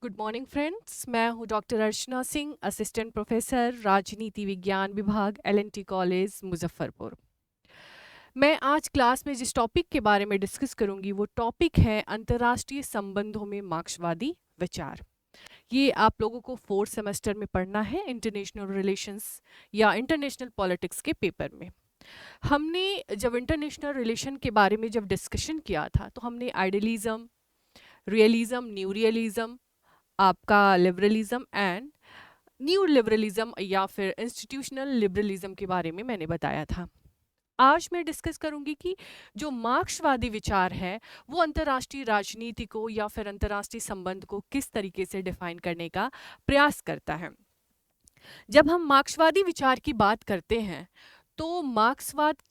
Good morning friends, मैं हूं doctor Archana Singh, assistant professor राजनीति विज्ञान विभाग एलएनटी कॉलेज मुजफ्फरपुर। मैं आज क्लास में जिस टॉपिक के बारे में डिस्कस करूंगी वो टॉपिक है अंतर्राष्ट्रीय संबंधों में मार्क्सवादी विचार। ये आप लोगों को फोर्थ सेमेस्टर में पढ़ना है इंटरनेशनल रिलेशंस या इंटरनेशनल पॉलिटिक्स के पेपर में। हमने जब इंटरनेशनल रिलेशन के बारे में जब डिस्कशन किया था तो हमने आइडियलिज्म, रियलिज्म, न्यू रियलिज्म, आपका लिबरलिज्म एंड न्यू लिबरलिज्म या फिर इंस्टीट्यूशनल लिबरलिज्म के बारे में मैंने बताया था। आज मैं डिस्कस करूंगी कि जो मार्क्सवादी विचार है वो अंतर्राष्ट्रीय राजनीति को या फिर अंतर्राष्ट्रीय संबंध को किस तरीके से डिफाइन करने का प्रयास करता है। जब हम मार्क्सवादी विचार की बात करते हैं तो मार्क्सवाद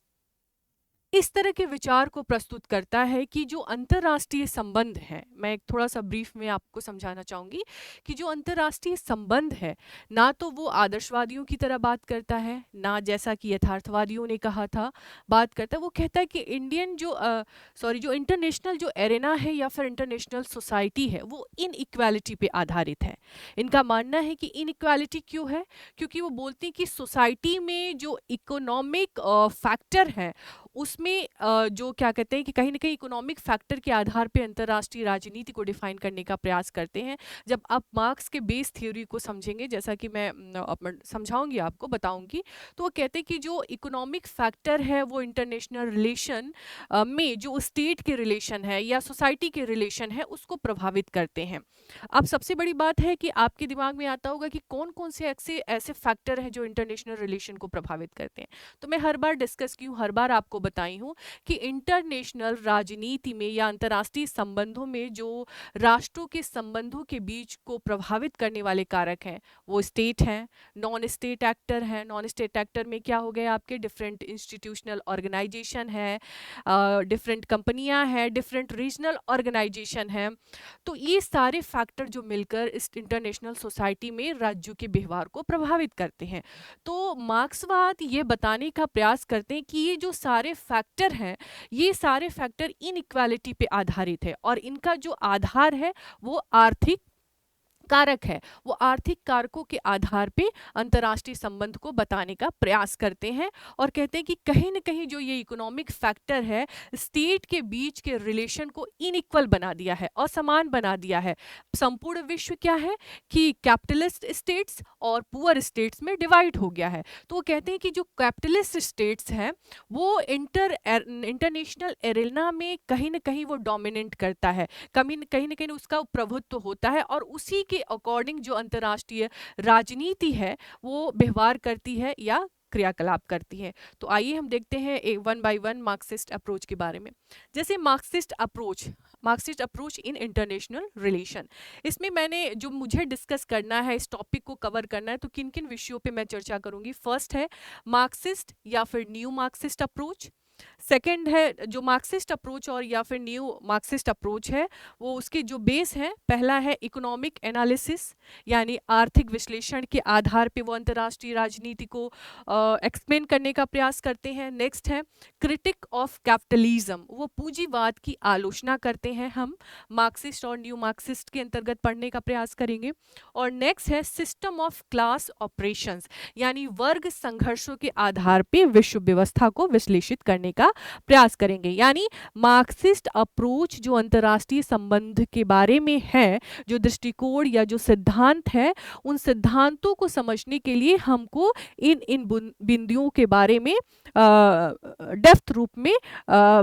इस तरह के विचार को प्रस्तुत करता है कि जो अंतर्राष्ट्रीय संबंध है, मैं एक थोड़ा सा ब्रीफ में आपको समझाना चाहूँगी कि जो अंतर्राष्ट्रीय संबंध है ना तो वो आदर्शवादियों की तरह बात करता है, ना जैसा कि यथार्थवादियों ने कहा था बात करता है। वो कहता है कि जो इंटरनेशनल जो एरेना है या फिर इंटरनेशनल सोसाइटी है वो इन इक्वालिटी पे आधारित है। इनका मानना है कि इन इक्वालिटी क्यों है, क्योंकि वो बोलते हैं कि सोसाइटी में जो इकोनॉमिक फैक्टर है उसमें जो क्या कहते हैं कि कहीं ना कहीं इकोनॉमिक फैक्टर के आधार पे अंतर्राष्ट्रीय राजनीति को डिफाइन करने का प्रयास करते हैं। जब आप मार्क्स के बेस थ्योरी को समझेंगे, जैसा कि मैं समझाऊंगी, आपको बताऊंगी, तो वो कहते हैं कि जो इकोनॉमिक फैक्टर है वो इंटरनेशनल रिलेशन में जो स्टेट के रिलेशन है या सोसाइटी के रिलेशन है उसको प्रभावित करते हैं। अब सबसे बड़ी बात है कि आपके दिमाग में आता होगा कि कौन कौन से ऐसे फैक्टर हैं जो इंटरनेशनल रिलेशन को प्रभावित करते हैं। तो मैं हर बार डिस्कस की हूँ, हर बार आपको बताई हूँ कि इंटरनेशनल राजनीति में या अंतर्राष्ट्रीय संबंधों में जो राष्ट्रों के संबंधों के बीच को प्रभावित करने वाले कारक हैं वो स्टेट हैं, नॉन स्टेट एक्टर हैं। नॉन स्टेट एक्टर में क्या हो गए, आपके डिफरेंट इंस्टीट्यूशनल ऑर्गेनाइजेशन है, डिफरेंट कंपनियां हैं, डिफरेंट रीजनल ऑर्गेनाइजेशन हैं। तो ये सारे फैक्टर जो मिलकर इस इंटरनेशनल सोसाइटी में राज्यों के व्यवहार को प्रभावित करते हैं। तो मार्क्सवाद ये बताने का प्रयास करते हैं कि ये जो सारे फैक्टर हैं ये सारे फैक्टर इनइक्वालिटी पे आधारित है और इनका जो आधार है वो आर्थिक कारक है। वो आर्थिक कारकों के आधार पे अंतर्राष्ट्रीय संबंध को बताने का प्रयास करते हैं और कहते हैं कि कहीं ना कहीं जो ये इकोनॉमिक फैक्टर है स्टेट के बीच के रिलेशन को इनइक्वल बना दिया है, असमान बना दिया है। संपूर्ण विश्व क्या है कि कैपिटलिस्ट स्टेट्स और पुअर स्टेट्स में डिवाइड हो गया है। तो वो कहते हैं कि जो कैपिटलिस्ट स्टेट्स हैं वो इंटरनेशनल एरेना में कहीं ना कहीं वो डोमिनेट करता है, कहीं ना कहीं उसका प्रभुत्व होता है और उसी के अकॉर्डिंग जो अंतर्राष्ट्रीय राजनीति है वो व्यवहार करती है या क्रियाकलाप करती है। तो आइए हम देखते हैं one by one Marxist approach के बारे में। जैसे Marxist approach in international relation, इसमें मैंने जो मुझे डिस्कस करना है, इस टॉपिक को कवर करना है, तो किन किन विषयों पे मैं चर्चा करूंगी। फर्स्ट है मार्क्सिस्ट या फिर न्यू मार्क्सिस्ट अप्रोच। सेकंड है जो मार्क्सिस्ट अप्रोच और या फिर न्यू मार्क्सिस्ट अप्रोच है वो उसके जो बेस है, पहला है इकोनॉमिक एनालिसिस यानी आर्थिक विश्लेषण के आधार पे वो अंतर्राष्ट्रीय राजनीति को एक्सप्लेन करने का प्रयास करते हैं। नेक्स्ट है क्रिटिक ऑफ कैपिटलिज्म, वो पूंजीवाद की आलोचना करते हैं, हम मार्क्सिस्ट और न्यू मार्क्सिस्ट के अंतर्गत पढ़ने का प्रयास करेंगे। और नेक्स्ट है सिस्टम ऑफ क्लास ऑपरेशंस यानी वर्ग संघर्षों के आधार पे विश्व व्यवस्था को विश्लेषित करने का प्रयास करेंगे। यानी मार्क्सिस्ट अप्रोच जो अंतर्राष्ट्रीय संबंध के बारे में है, जो दृष्टिकोण या जो सिद्धांत है, उन सिद्धांतों को समझने के लिए हमको इन इन बिंदुओं के बारे में डेप्थ रूप में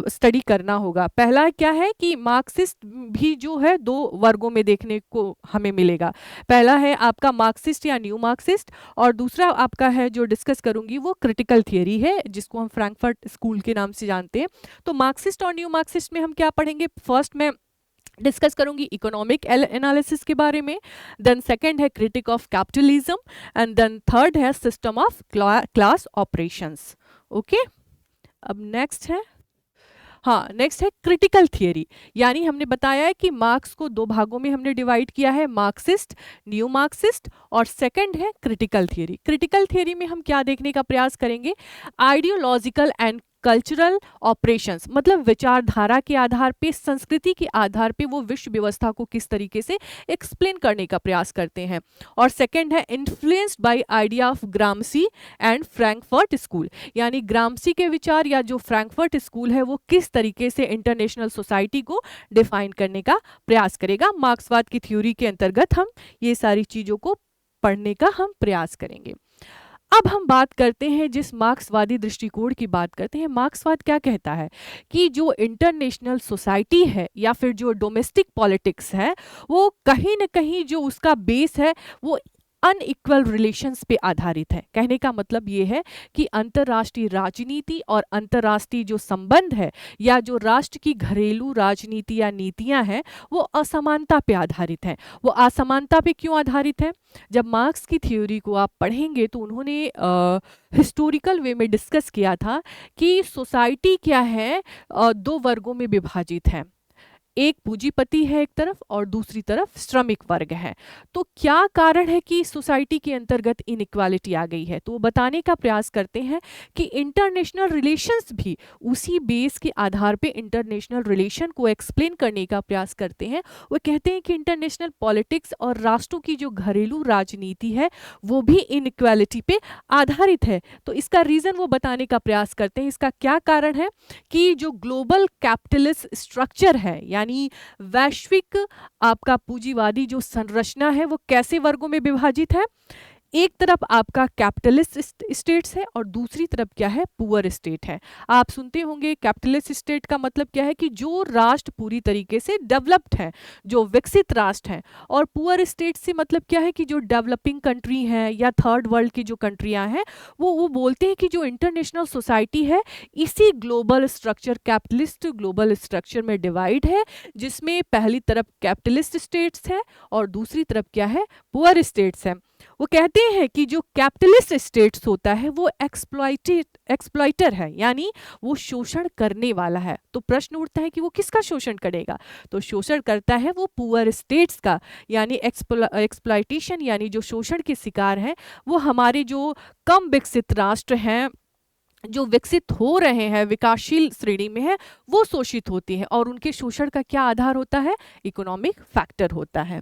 स्टडी करना होगा। पहला क्या है कि मार्क्सिस्ट भी जो है दो वर्गों में देखने को हमें मिलेगा। पहला है आपका मार्क्सिस्ट या न्यू मार्क्सिस्ट और दूसरा आपका है जो डिस्कस करूंगी वो क्रिटिकल थियरी है जिसको हम फ्रैंकफर्ट स्कूल के नाम से जानते हैं। तो मार्क्सिस्ट और न्यू मार्क्सिस्ट में हम क्या पढ़ेंगे, फर्स्ट में डिस्कस करूंगी इकोनॉमिक एनालिसिस के बारे में, देन सेकंड है critique of capitalism and then third है system of class operations. Okay, अब नेक्स्ट है नेक्स्ट है क्रिटिकल थियरी। यानी हमने बताया है कि मार्क्स को दो भागों में हमने डिवाइड किया है, मार्क्सिस्ट, न्यू मार्क्सिस्ट, और सेकंड है क्रिटिकल थियरी। क्रिटिकल थियरी में हम क्या देखने का प्रयास करेंगे, आइडियोलॉजिकल एंड कल्चरल ऑपरेशंस, मतलब विचारधारा के आधार पे, संस्कृति के आधार पे वो विश्व व्यवस्था को किस तरीके से एक्सप्लेन करने का प्रयास करते हैं। और सेकंड है influenced by idea of Gramsci and Frankfurt school, यानी ग्रामसी के विचार या जो फ्रैंकफर्ट स्कूल है वो किस तरीके से इंटरनेशनल सोसाइटी को डिफाइन करने का प्रयास करेगा। मार्क्सवाद की थ्योरी के अंतर्गत हम ये सारी चीजों को पढ़ने का हम प्रयास करेंगे। अब हम बात करते हैं, जिस मार्क्सवादी दृष्टिकोण की बात करते हैं, मार्क्सवाद क्या कहता है कि जो इंटरनेशनल सोसाइटी है या फिर जो डोमेस्टिक पॉलिटिक्स है वो कहीं ना कहीं जो उसका बेस है वो अनइक्वल रिलेशंस पे आधारित है। कहने का मतलब ये है कि अंतर्राष्ट्रीय राजनीति और अंतर्राष्ट्रीय जो संबंध है या जो राष्ट्र की घरेलू राजनीति या नीतियां हैं वो असमानता पे आधारित है। वो असमानता पे क्यों आधारित है? जब मार्क्स की थ्योरी को आप पढ़ेंगे तो उन्होंने हिस्टोरिकल वे में डिस्कस किया था कि सोसाइटी क्या है, दो वर्गों में विभाजित है। एक पूंजीपति है एक तरफ और दूसरी तरफ श्रमिक वर्ग है। तो क्या कारण है कि सोसाइटी के अंतर्गत इनइक्वालिटी आ गई है? तो वो बताने का प्रयास करते हैं कि इंटरनेशनल रिलेशंस भी उसी बेस के आधार पे इंटरनेशनल रिलेशन को एक्सप्लेन करने का प्रयास करते हैं। वो कहते हैं कि इंटरनेशनल पॉलिटिक्स और राष्ट्रों की जो घरेलू राजनीति है वो भी इनइक्वालिटी पे आधारित है। तो इसका रीजन वो बताने का प्रयास करते हैं। इसका क्या कारण है कि जो ग्लोबल कैपिटलिस्ट स्ट्रक्चर है यानी वैश्विक आपका पूंजीवादी जो संरचना है वो कैसे वर्गों में विभाजित है? एक तरफ आपका कैपिटलिस्ट स्टेट्स है और दूसरी तरफ क्या है? पुअर स्टेट है। आप सुनते होंगे कैपिटलिस्ट स्टेट का मतलब क्या है कि जो राष्ट्र पूरी तरीके से डेवलप्ड है, जो विकसित राष्ट्र है, और पुअर स्टेट से मतलब क्या है कि जो डेवलपिंग कंट्री है या थर्ड वर्ल्ड की जो कंट्रियां हैं वो बोलते हैं कि जो इंटरनेशनल सोसाइटी है इसी global structure, capitalist global structure में डिवाइड है, जिसमें पहली तरफ कैपिटलिस्ट स्टेट्स है और दूसरी तरफ क्या है? पुअर स्टेट्स है। वो कहते हैं कि जो कैपिटलिस्ट स्टेट्स होता है वो एक्सप्लॉइटर है, यानी वो शोषण करने वाला है। तो प्रश्न उठता है कि वो किसका शोषण करेगा? तो शोषण करता है वो पुअर स्टेट्स का, यानी एक्सप्लॉइटेशन यानी जो शोषण के शिकार हैं वो हमारे जो कम विकसित राष्ट्र हैं, जो विकसित हो रहे हैं, विकासशील श्रेणी में है, वो शोषित होती हैं। और उनके शोषण का क्या आधार होता है? इकोनॉमिक फैक्टर होता है।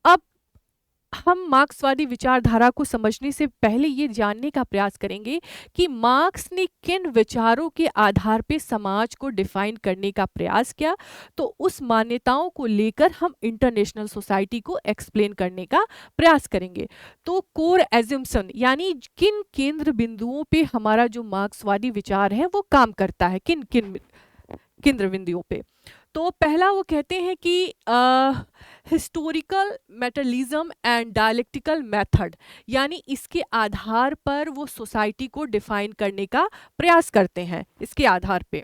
अब हम मार्क्सवादी विचारधारा को समझने से पहले ये जानने का प्रयास करेंगे कि मार्क्स ने किन विचारों के आधार पे समाज को डिफाइन करने का प्रयास किया। तो उस मान्यताओं को लेकर हम इंटरनेशनल सोसाइटी को एक्सप्लेन करने का प्रयास करेंगे। तो कोर एजम्पशन यानी किन केंद्र बिंदुओं पे हमारा जो मार्क्सवादी विचार है वो काम करता है, किन किन केंद्र बिंदुओं पे। तो पहला वो कहते हैं कि historical materialism and dialectical method, यानी इसके आधार पर वो सोसाइटी को डिफाइन करने का प्रयास करते हैं, इसके आधार पे।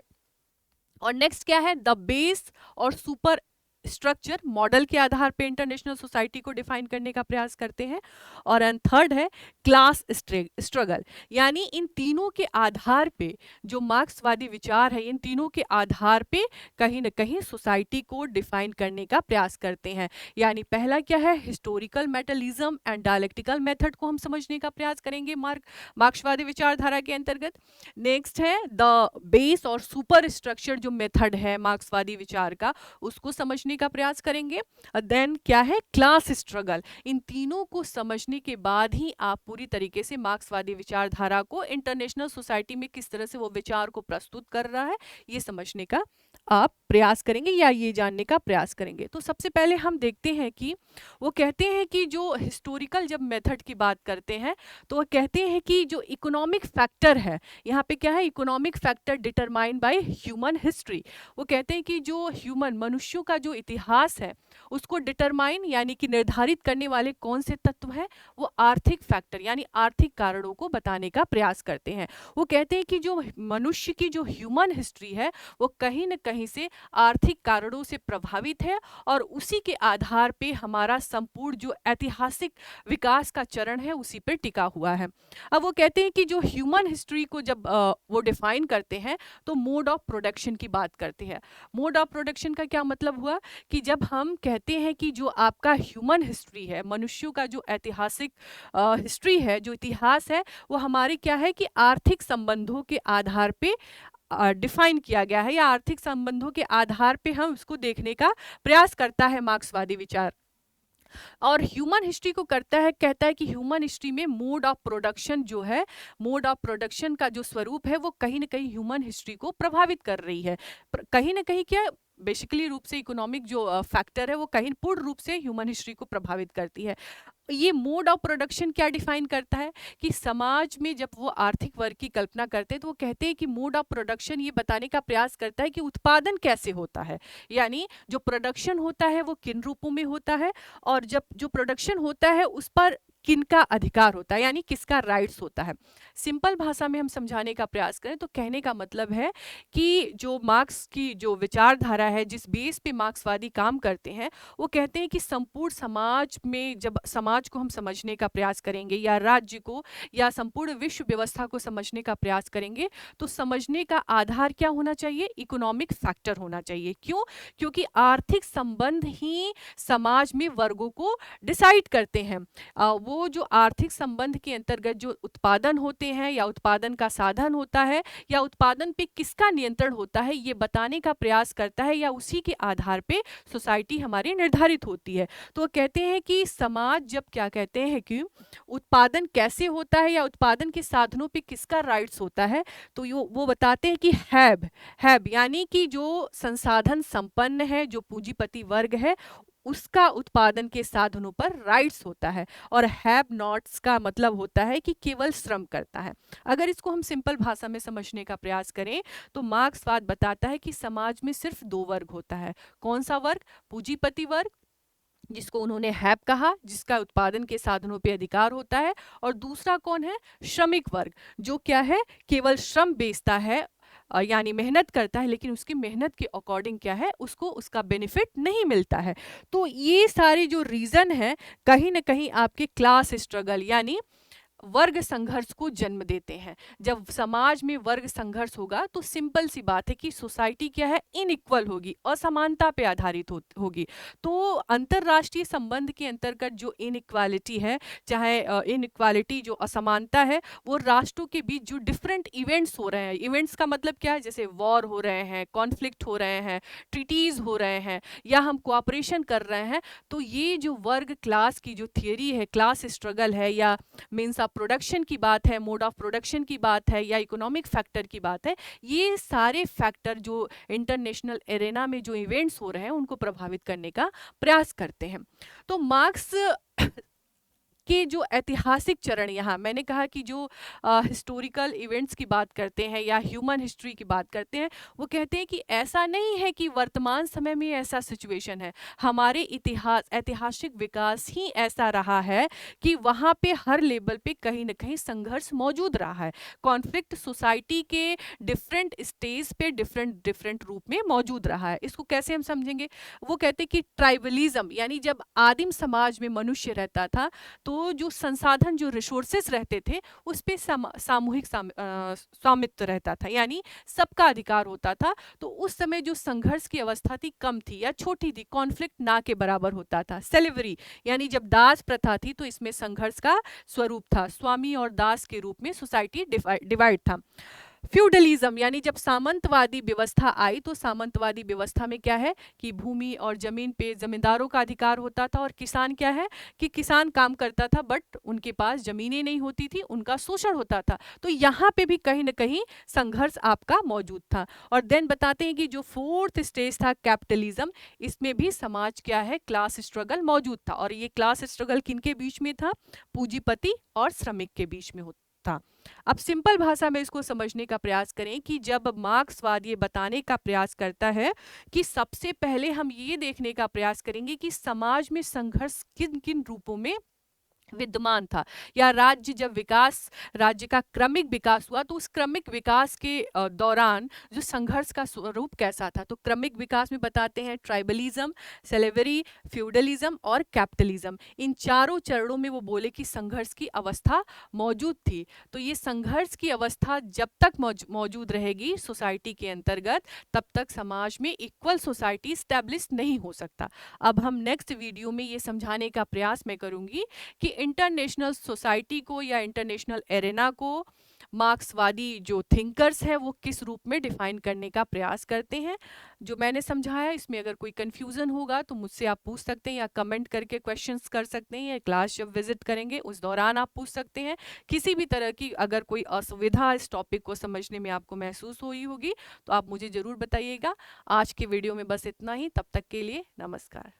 और नेक्स्ट क्या है? द बेस और सुपर स्ट्रक्चर मॉडल के आधार पे इंटरनेशनल सोसाइटी को डिफाइन करने का प्रयास करते हैं। और थर्ड है क्लास स्ट्रगल, यानी इन तीनों के आधार पे जो मार्क्सवादी विचार है, इन तीनों के आधार पे कहीं ना कहीं सोसाइटी को डिफाइन करने का प्रयास करते हैं। यानी पहला क्या है? Historical materialism and dialectical method को हम समझने का प्रयास करेंगे मार्क्सवादी विचारधारा के अंतर्गत। नेक्स्ट है द बेस और सुपर स्ट्रक्चर जो मेथड है मार्क्सवादी विचार का, उसको समझने का प्रयास करेंगे। देन क्या है? Class struggle. इन तीनों को समझने के बाद ही आप पूरी तरीके से मार्क्सवादी विचारधारा को इंटरनेशनल सोसाइटी में किस तरह से वो विचार को प्रस्तुत कर रहा है ये समझने का आप प्रयास करेंगे या ये जानने का प्रयास करेंगे। तो सबसे पहले हम देखते हैं कि वो कहते हैं कि जो हिस्टोरिकल जब मेथड की बात करते हैं तो वो कहते हैं कि जो इकोनॉमिक फैक्टर है, यहाँ पे क्या है? Economic factor determined by human history. वो कहते हैं कि जो ह्यूमन मनुष्यों का जो इतिहास है उसको डिटरमाइन यानी कि निर्धारित करने वाले कौन से तत्व हैं? वो आर्थिक फैक्टर यानी आर्थिक कारणों को बताने का प्रयास करते हैं। वो कहते हैं कि जो मनुष्य की जो ह्यूमन हिस्ट्री है वो कहीं ना कहीं कहीं से आर्थिक कारणों से प्रभावित है और उसी के आधार पे हमारा संपूर्ण जो ऐतिहासिक विकास का चरण है उसी पर टिका हुआ है। अब वो कहते हैं कि जो ह्यूमन हिस्ट्री को जब वो डिफाइन करते हैं तो मोड ऑफ प्रोडक्शन की बात करते हैं। मोड ऑफ प्रोडक्शन का क्या मतलब हुआ कि जब हम कहते हैं कि जो आपका ह्यूमन हिस्ट्री है, मनुष्यों का जो ऐतिहासिक हिस्ट्री है, जो इतिहास है, वो हमारे क्या है कि आर्थिक संबंधों के आधार पे डिफाइन किया गया है, या आर्थिक संबंधों के आधार पे हम उसको देखने का प्रयास करता है मार्क्सवादी विचार। और ह्यूमन हिस्ट्री को करता है, कहता है कि ह्यूमन हिस्ट्री में मोड ऑफ प्रोडक्शन जो है, मोड ऑफ प्रोडक्शन का जो स्वरूप है वो कहीं ना कहीं ह्यूमन हिस्ट्री को प्रभावित कर रही है। कहीं ना कहीं क्या बेसिकली रूप से इकोनॉमिक जो फैक्टर है वो कहीं पूर्ण रूप से ह्यूमन हिस्ट्री को प्रभावित करती है। ये मोड ऑफ प्रोडक्शन क्या डिफाइन करता है कि समाज में जब वो आर्थिक वर्ग की कल्पना करते हैं तो वो कहते हैं कि मोड ऑफ प्रोडक्शन ये बताने का प्रयास करता है कि उत्पादन कैसे होता है, यानी जो प्रोडक्शन होता है वो किन रूपों में होता है, और जब जो प्रोडक्शन होता है उस पर किनका अधिकार होता है, यानी किसका राइट्स होता है। सिंपल भाषा में हम समझाने का प्रयास करें तो कहने का मतलब है कि जो मार्क्स की जो विचारधारा है, जिस बेस पे मार्क्सवादी काम करते हैं, वो कहते हैं कि संपूर्ण समाज में जब समाज को हम समझने का प्रयास करेंगे या राज्य को या संपूर्ण विश्व व्यवस्था को समझने का प्रयास करेंगे तो समझने का आधार क्या होना चाहिए, इकोनॉमिक फैक्टर होना चाहिए। क्यों? क्योंकि आर्थिक संबंध ही समाज में वर्गों को डिसाइड करते हैं। वो जो आर्थिक संबंध के अंतर्गत जो उत्पादन होते हैं या उत्पादन का साधन होता है या उत्पादन पे किसका नियंत्रण होता है ये बताने का प्रयास करता है, या उसी के आधार पे सोसाइटी हमारी निर्धारित होती है। तो वो कहते हैं कि समाज जब क्या कहते हैं कि उत्पादन कैसे होता है या उत्पादन के साधनों पे किसका राइट्स होता है, तो वो बताते हैं कि हैब यानी कि जो संसाधन संपन्न है, जो पूंजीपति वर्ग है, उसका उत्पादन के साधनों पर राइट्स होता है। और हैव नॉट्स का मतलब होता है कि केवल श्रम करता है। अगर इसको हम सिंपल भाषा में समझने का प्रयास करें तो मार्क्सवाद बताता है कि समाज में सिर्फ दो वर्ग होता है। कौन सा वर्ग? पूंजीपति वर्ग, जिसको उन्होंने हैव कहा, जिसका उत्पादन के साधनों पे अधिकार होता है, और दूसरा कौन है? श्रमिक वर्ग, जो क्या है, केवल श्रम बेचता है, यानी मेहनत करता है, लेकिन उसकी मेहनत के अकॉर्डिंग क्या है, उसको उसका बेनिफिट नहीं मिलता है। तो ये सारे जो रीजन है कहीं ना कहीं आपके क्लास स्ट्रगल यानी वर्ग संघर्ष को जन्म देते हैं। जब समाज में वर्ग संघर्ष होगा तो सिंपल सी बात है कि सोसाइटी क्या है, इनइक्वल होगी, असमानता पे आधारित होगी। तो अंतरराष्ट्रीय संबंध के अंतर्गत जो इनइक्वालिटी है, चाहे इनइक्वालिटी जो असमानता है, वो राष्ट्रों के बीच जो डिफरेंट इवेंट्स हो रहे हैं, इवेंट्स का मतलब क्या है, जैसे वॉर हो रहे हैं, कॉन्फ्लिक्ट हो रहे हैं, ट्रीटीज हो रहे हैं, या हम कोऑपरेशन कर रहे हैं, तो ये जो वर्ग क्लास की जो थियरी है, क्लास स्ट्रगल है, या मीन्स ऑफ प्रोडक्शन की बात है, मोड ऑफ प्रोडक्शन की बात है, या इकोनॉमिक फैक्टर की बात है, ये सारे फैक्टर जो इंटरनेशनल एरेना में जो इवेंट्स हो रहे हैं उनको प्रभावित करने का प्रयास करते हैं। तो मार्क्स के जो ऐतिहासिक चरण, यहाँ मैंने कहा कि जो हिस्टोरिकल इवेंट्स की बात करते हैं या ह्यूमन हिस्ट्री की बात करते हैं, वो कहते हैं कि ऐसा नहीं है कि वर्तमान समय में ऐसा सिचुएशन है, हमारे इतिहास ऐतिहासिक विकास ही ऐसा रहा है कि वहाँ पे हर लेवल पे कहीं ना कहीं संघर्ष मौजूद रहा है। कॉन्फ्लिक्ट सोसाइटी के डिफरेंट स्टेज पे डिफरेंट डिफरेंट रूप में मौजूद रहा है। इसको कैसे हम समझेंगे? वो कहते हैं कि ट्राइबलिज्म, यानी जब आदिम समाज में मनुष्य रहता था तो जो संसाधन, जो रिसोर्सेस रहते थे, उस पे सामूहिक स्वामित्व रहता था, यानी सबका अधिकार होता था। तो उस समय जो संघर्ष की अवस्था थी कम थी या छोटी थी, कॉन्फ्लिक्ट ना के बराबर होता था। सेलिवरी यानी जब दास प्रथा थी तो इसमें संघर्ष का स्वरूप था, स्वामी और दास के रूप में सोसाइटी डिवाइड था। फ्यूडलिज्म यानी जब सामंतवादी व्यवस्था आई तो सामंतवादी व्यवस्था में क्या है कि भूमि और जमीन पे जमींदारों का अधिकार होता था, और किसान क्या है कि किसान काम करता था बट उनके पास जमीनें नहीं होती थी, उनका शोषण होता था। तो यहाँ पे भी कहीं ना कहीं संघर्ष आपका मौजूद था। और देन बताते हैं कि जो फोर्थ स्टेज था कैपिटलिज्म, इसमें भी समाज क्या है, क्लास स्ट्रगल मौजूद था। और ये क्लास स्ट्रगल किनके बीच में था? पूंजीपति और श्रमिक के बीच में था। अब सिंपल भाषा में इसको समझने का प्रयास करें कि जब मार्क्सवाद ये बताने का प्रयास करता है कि सबसे पहले हम ये देखने का प्रयास करेंगे कि समाज में संघर्ष किन किन रूपों में विद्यमान था, या राज्य जब विकास, राज्य का क्रमिक विकास हुआ, तो उस क्रमिक विकास के दौरान जो संघर्ष का स्वरूप कैसा था। तो क्रमिक विकास में बताते हैं ट्राइबलिज्म, सेलेवरी, फ्यूडलिज्म और कैपिटलिज्म, इन चारों चरणों में वो बोले कि संघर्ष की अवस्था मौजूद थी। तो ये संघर्ष की अवस्था जब तक मौजूद रहेगी सोसाइटी के अंतर्गत, तब तक समाज में इक्वल सोसाइटी स्टैब्लिश नहीं हो सकता। अब हम नेक्स्ट वीडियो में ये समझाने का प्रयास मैं करूंगी कि इंटरनेशनल सोसाइटी को या इंटरनेशनल एरेना को मार्क्सवादी जो थिंकर्स हैं वो किस रूप में डिफाइन करने का प्रयास करते हैं। जो मैंने समझाया, इसमें अगर कोई कंफ्यूजन होगा तो मुझसे आप पूछ सकते हैं, या कमेंट करके क्वेश्चंस कर सकते हैं, या क्लास जब विजिट करेंगे उस दौरान आप पूछ सकते हैं। किसी भी तरह की अगर कोई असुविधा इस टॉपिक को समझने में आपको महसूस हुई होगी तो आप मुझे ज़रूर बताइएगा। आज के वीडियो में बस इतना ही, तब तक के लिए नमस्कार।